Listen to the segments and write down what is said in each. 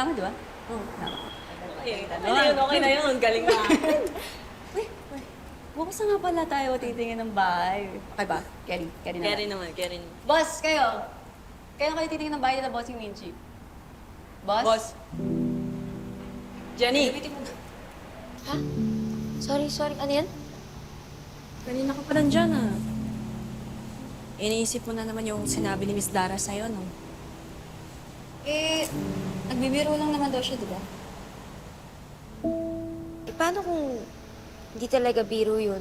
Tama, di ba? Oo, tama. Okay na yun. Galing na. Uy, bukas na nga pala tayo titingin ng bahay. Okay ba? Carry na Carry lang. naman, carry. Boss, kayo. Kailan kayo titingin ng bahay nila Bossing Minchi? Boss? Boss. Jenny! Ha? Sorry. Ano yan? Kanina ka pa nandyan, ah. Iniisip mo na naman yung sinabi ni Miss Dara sa'yo, no? Eh, nagbibiro lang naman daw siya, di ba? Eh, paano kung hindi talaga biro yun?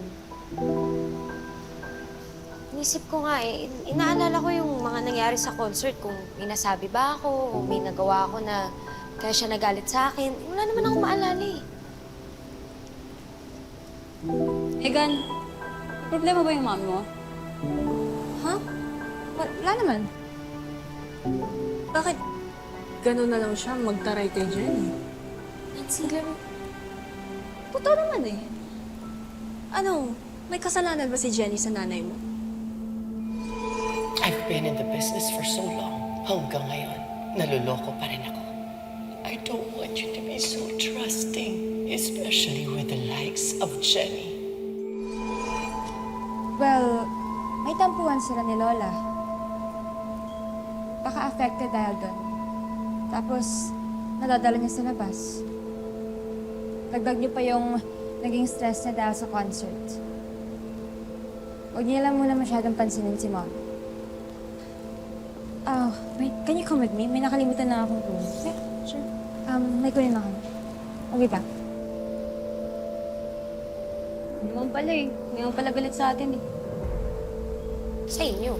Inisip ko nga eh, inaalala ko yung mga nangyari sa concert, kung may nasabi ba ako, o may nagawa ako na kaya siya nagalit sa akin. Wala naman akong maalala eh. Egan, problema ba yung mami mo? Ha? Wala naman. Bakit gano'n na lang siya magtaray kay Jenny? Nancy, Totoo naman eh. Ano, may kasalanan ba si Jenny sa nanay mo? I've been in the business for so long. Hanggang ngayon, naluloko pa rin ako. I don't want you to be so trusting, especially with the likes of Jenny. Well, may tampuhan sila ni Lola. Baka affected dahil doon. Tapos, nadadala niya sa labas. Dagdag niyo pa yung naging stress niya dahil sa concert. Huwag niya lang muna masyadong pansinin si Mom. Wait, can you come with me? May nakalimutan na akong room. yeah, sure. May kunin ako. I'll be back. Hindi mo pala eh. Hindi mo pala galit sa atin eh. Sa inyo.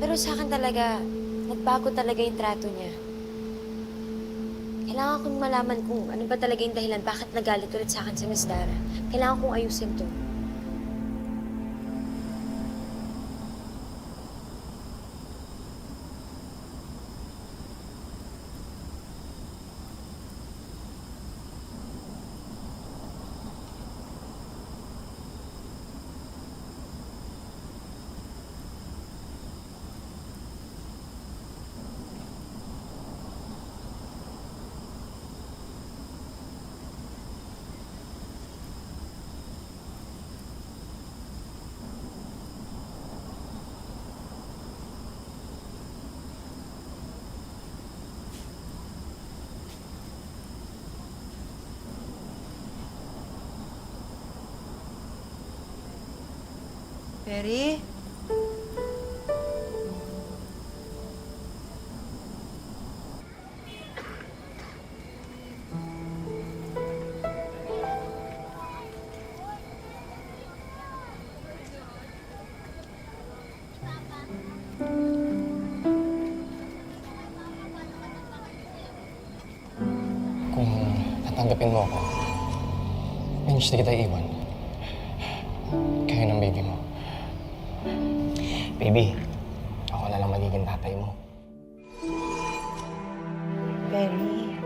Pero sa akin talaga, nagbago talaga yung trato niya. Kailangan kong malaman kung ano ba talaga yung dahilan bakit nagalit ulit sa akin si Miss Dara. Kailangan kong ayusin to. Perry? Kung tatanggapin mo ako, hindi kita iiwan. Kayo ng baby mo. Baby, ako na lang magiging tatay mo. Perry,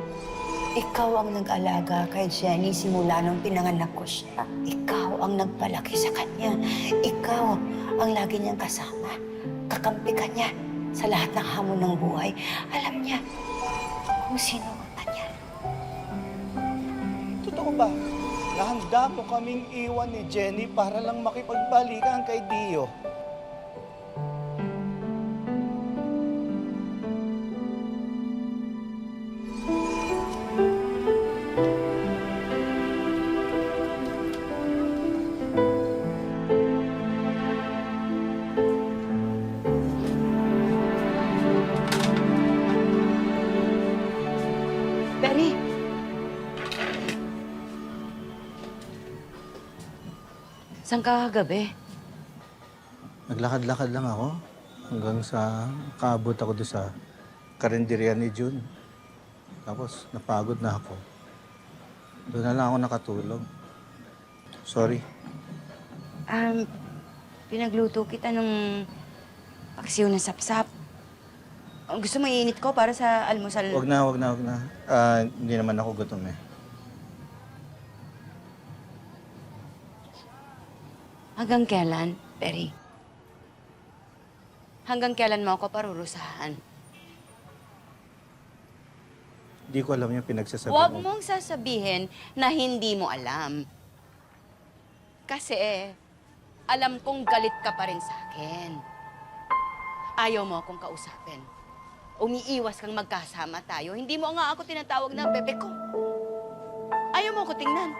ikaw ang nag-alaga kay Jenny simula nung pinanganak ko siya. Ikaw ang nagpalaki sa kanya. Ikaw ang lagi niyang kasama. Kakampi ka niya sa lahat ng hamon ng buhay. Alam niya kung sino ang kanya. Totoo ba? Nahanda mo kaming iwan ni Jenny para lang makipagbalikan kay Dio. Perry! Saan ka kagabi? Naglakad-lakad lang ako hanggang sa kaabot ako doon sa karinderya ni June. Tapos napagod na ako. Doon na lang ako nakatulog. Sorry. Pinagluto kita ng paksiw ng sapsap. Gusto mo iinit ko para sa almusal? Wag na. Hindi naman ako gutom eh. Hanggang kailan, Perry? Hanggang kailan mo ako parurusahan? Hindi Hindi ko alam yung pinagsasabi Huwag mo. mong sasabihin na hindi mo alam. Kasi alam kong galit ka pa rin sa akin. Ayaw mo akong kausapin. Umiiwas kang magkasama tayo. Hindi mo nga ako tinatawag na bebe ko. Ayaw mo ako tingnan.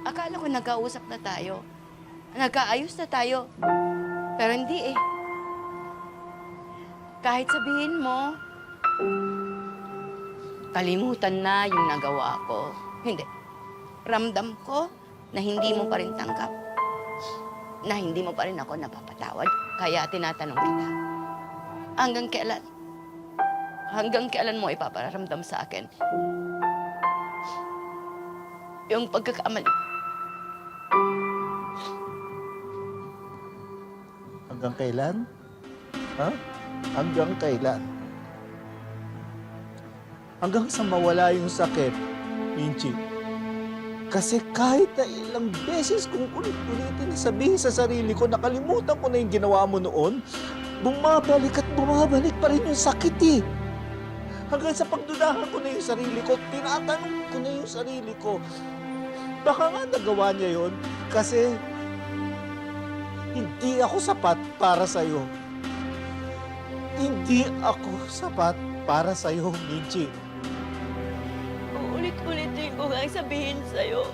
Akala ko nagkausap na tayo. Nagkaayos na tayo. Pero hindi eh. Kahit sabihin mo, kalimutan na yung nagawa ko. Hindi. Ramdam ko na hindi mo pa rin tanggap. Na hindi mo pa rin ako napapatawad. Kaya tinatanong kita. Hanggang kailan? Hanggang kailan mo ipapararamdam sa akin? Yung pagkakamali. Hanggang kailan? Ha? Hanggang kailan? Hanggang sa mawala yung sakit, Minchi. Kasi kahit na ilang beses kung ulit-ulitin na sabihin sa sarili ko, nakalimutan ko na yung ginawa mo noon, bumabalik at bumabalik pa rin yung sakit eh. Hanggang sa pagdudahan ko na yung sarili ko, tinatanong ko na yung sarili ko, baka nga nagawa niya yon kasi hindi ako sapat para sa'yo. Hindi ako sapat para sa'yo, Minchi. Ulit-ulitin ko nga sabihin sa'yo.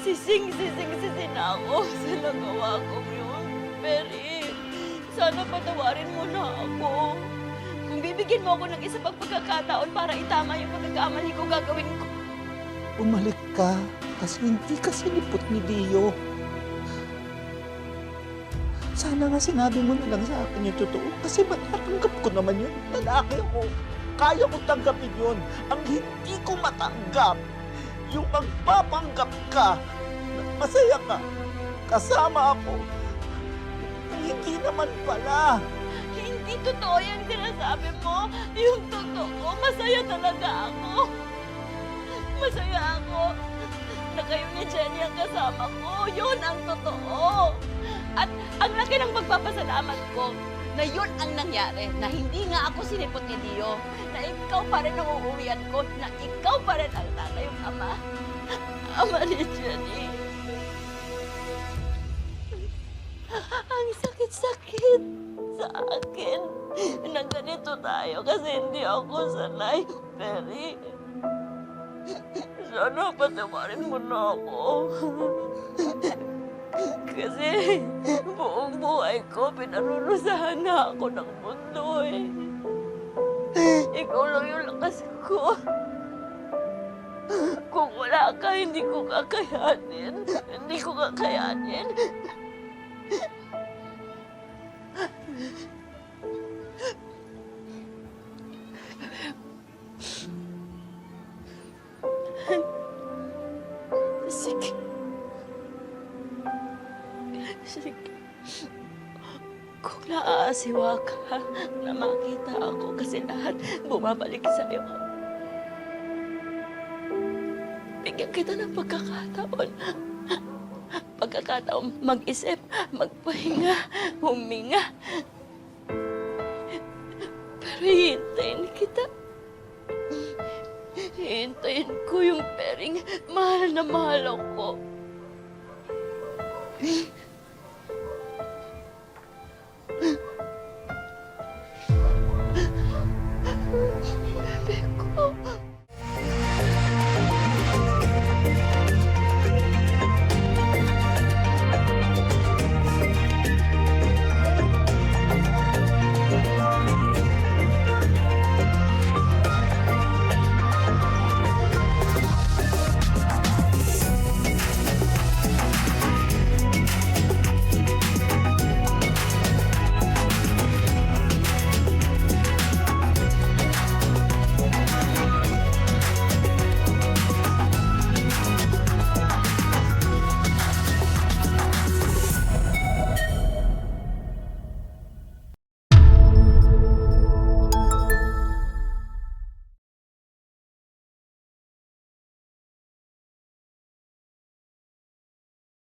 Sising na ako sa nagawa kong yun. Perry, sana patawarin mo na ako. Kung bibigyan mo ako ng isa pang pagkakataon para itama yung pagkakamali ko, gagawin ko. Bumalik ka kasi hindi ka sinipot ni Dio. Sana nga sinabi mo na lang sa akin yung totoo kasi matatanggap ko naman yun. Lalaki ako. Kaya ko tanggapin yun. Ang hindi ko matanggap, yung magpapanggap ka na masaya ka, kasama ako. Hindi naman pala. Hindi totoo yung sinasabi mo. Yung totoo, masaya talaga ako. Masaya ako na kayo ni Jenny ang kasama ko. Yun ang totoo. At ang laki ng pagpapasalamat ko na yun ang nangyari, na hindi nga ako sinipot ni Dio, na ikaw pa rin ang uuwian ko, na ikaw pa rin ang tatayong ama. Ama ni Jenny. Ang sakit-sakit sa akin na ganito tayo kasi hindi ako sanay, Perry. Sana patawarin mo na ako. Kasi buong buhay ko, pinarurusahan na ako ng mundo eh. Ikaw lang yung lakas ko. Kung wala ka, hindi ko kakayanin. Hindi ko kakayanin. Sige. Sige. Kung naaasiwa ka na makita ako kasi lahat bumabalik sa'yo. Bigyan kita ng pagkakataon. Pagkakataon mag-isip, magpahinga, huminga. Pero hihintayin kita. Hihintayin ko yung Pering mahal na mahal ako.